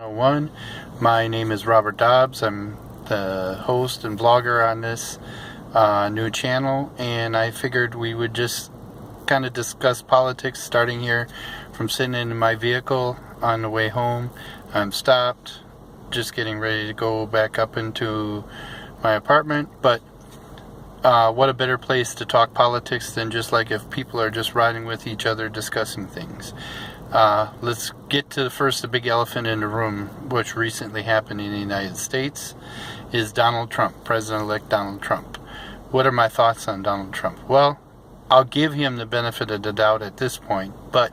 101. My name is Robert Dobbs. I'm the host and blogger on this new channel, and I figured we would just kind of discuss politics starting here from sitting in my vehicle on the way home. I'm stopped, just getting ready to go back up into my apartment, but what a better place to talk politics than just like if people are just riding with each other discussing things. Let's get to the big elephant in the room, which recently happened in the United States, is Donald Trump, President-elect Donald Trump. What are my thoughts on Donald Trump? Well, I'll give him the benefit of the doubt at this point, but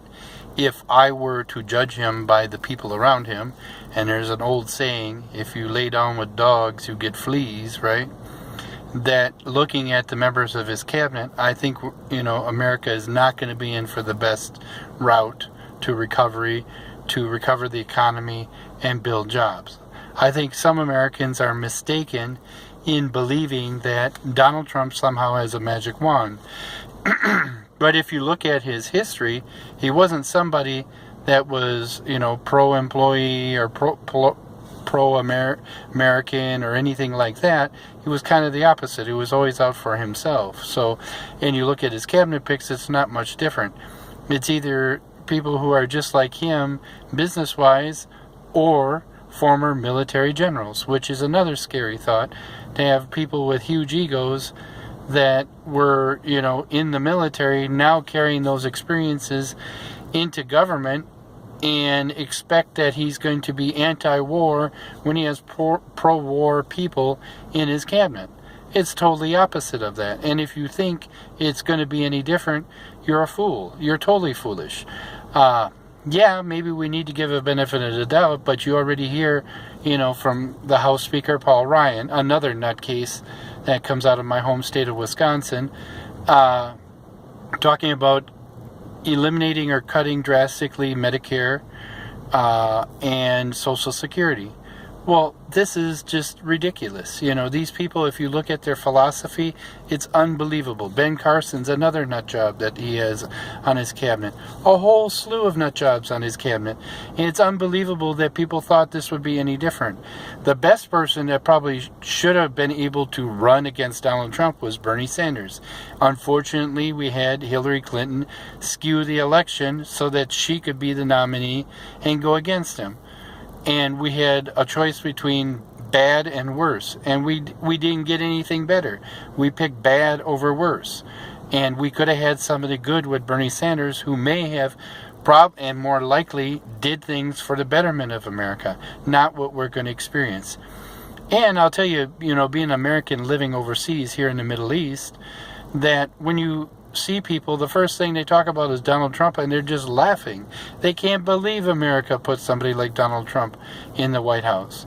if I were to judge him by the people around him, and there's an old saying, if you lay down with dogs, you get fleas, right? That looking at the members of his cabinet, I think, America is not going to be in for the best route to recovery, to recover the economy and build jobs. I think some Americans are mistaken in believing that Donald Trump somehow has a magic wand. But if you look at his history, he wasn't somebody that was, pro-employee or pro-American or anything like that. He was kind of the opposite. He was always out for himself. So, and you look at his cabinet picks, it's not much different. It's either people who are just like him business-wise or former military generals, which is another scary thought, to have people with huge egos that were, in the military now carrying those experiences into government and expect that he's going to be anti-war when he has pro-war people in his cabinet. It's totally opposite of that. And if you think it's going to be any different, you're a fool. You're totally foolish. Yeah, maybe we need to give a benefit of the doubt, but you already hear, from the House Speaker, Paul Ryan, another nutcase that comes out of my home state of Wisconsin, talking about eliminating or cutting drastically Medicare and Social Security. Well, this is just ridiculous. These people, if you look at their philosophy, it's unbelievable. Ben Carson's another nut job that he has on his cabinet. A whole slew of nut jobs on his cabinet. And it's unbelievable that people thought this would be any different. The best person that probably should have been able to run against Donald Trump was Bernie Sanders. Unfortunately, we had Hillary Clinton skew the election so that she could be the nominee and go against him. And we had a choice between bad and worse. And we didn't get anything better. We picked bad over worse. And we could have had somebody good with Bernie Sanders who may have and more likely did things for the betterment of America, not what we're going to experience. And I'll tell you, being an American living overseas here in the Middle East, that when you see people, the first thing they talk about is Donald Trump, and they're just laughing. They can't believe America put somebody like Donald Trump in the White House.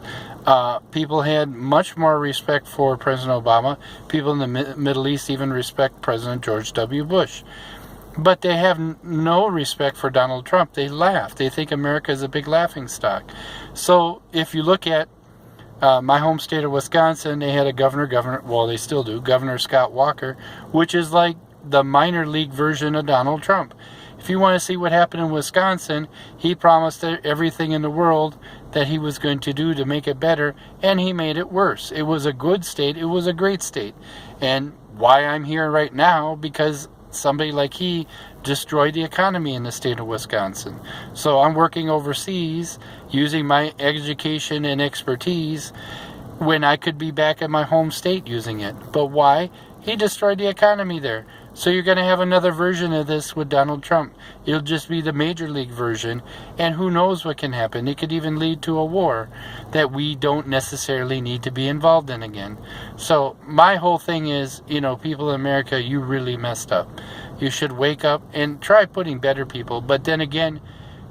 People had much more respect for President Obama. People in the Middle East even respect President George W. Bush. But they have no respect for Donald Trump. They laugh. They think America is a big laughing stock. So if you look at my home state of Wisconsin, they had a they still do, Governor Scott Walker, which is like the minor league version of Donald Trump. If you want to see what happened in Wisconsin, he promised everything in the world that he was going to do to make it better, and he made it worse. It was a good state. It was a great state. And why I'm here right now, because somebody like he destroyed the economy in the state of Wisconsin. So I'm working overseas using my education and expertise when I could be back in my home state using it. But why? He destroyed the economy there. So you're going to have another version of this with Donald Trump. It'll just be the major league version, and who knows what can happen. It could even lead to a war that we don't necessarily need to be involved in again. So my whole thing is, people in America, you really messed up. You should wake up and try putting better people. But then again,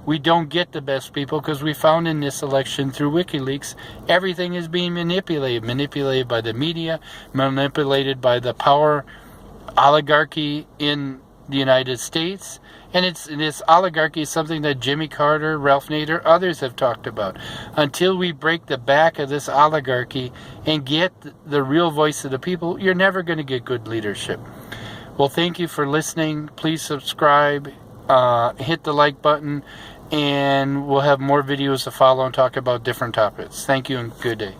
we don't get the best people because we found in this election through WikiLeaks, everything is being manipulated by the media, manipulated by the power oligarchy in the United States. And this oligarchy is something that Jimmy Carter, Ralph Nader, others have talked about. Until we break the back of this oligarchy and get the real voice of the people, you're never going to get good leadership. Well, thank you for listening. Please subscribe, hit the like button, and we'll have more videos to follow and talk about different topics. Thank you and good day.